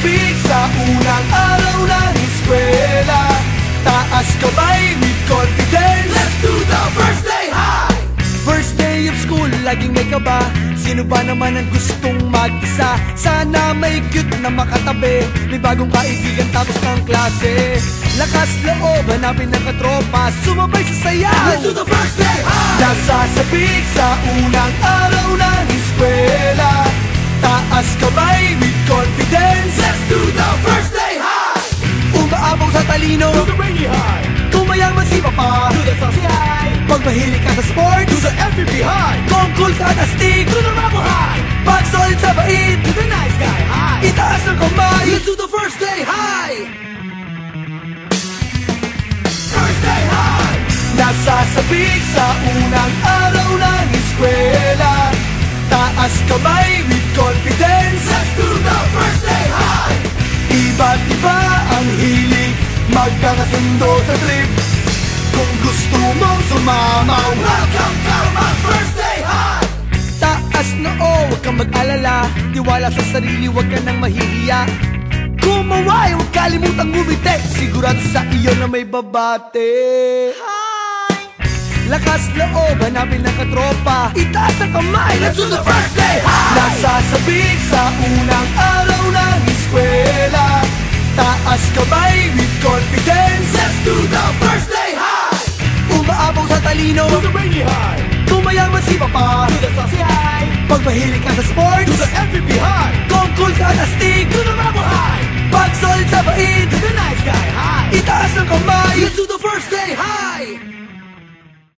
Nasasabik sa unang araw ng eskwela, taas kamay with confidence. Let's do the first day high! First day of school, laging may kaba. Sino ba naman ang gustong mag-isa? Sana may cute na makatabi, may bagong kaibigan tapos ng klase. Lakas loob, hanapin ng katropa, sumabay sa sayaw. Let's do the first day high! Nasasabik sa unang araw ng eskwela, taas kamay with confidence. Let's do the first day high! Umaapaw sa talino, Do the rainy high, kung mayaman si Papa, do the saucy high, pag mahilig ka sa sports, do the FPP high, kung cool ka at astig, do the Ramo high, pag solid sa bait, do the nice guy high. itaas ang kamay. Let's do the first day high. First day high, Nasasabik sa unang araw ng eskwela, taas kamay with confidence. let's do the first day high. Iba't iba ang hilig, magkakasundo sa trip. Kung gusto mong sumama, Welcome to my first day high. taas na huwag kang mag-alala, tiwala sa sarili, huwag ka nang mahihiya. Kumaway, huwag kalimutang ngumiti, sigurado sa iyo na may babate. Lakas loob, hanapin ng katropa, itaas ang kamay. Let's do the first day high. Nasasabik sa unang araw ng eskwela, taas kamay with confidence. Let's do the first day high. Umaapaw sa talino, Do the rainy high, kung mayaman si Papa, do the saucy high, pag mahilig ka sa sports, do the FPP high, kung cool ka at astig, do the Ramo high, pag solid sa bait, do the nice guy high. itaas ang kamay. Let's do the first day high.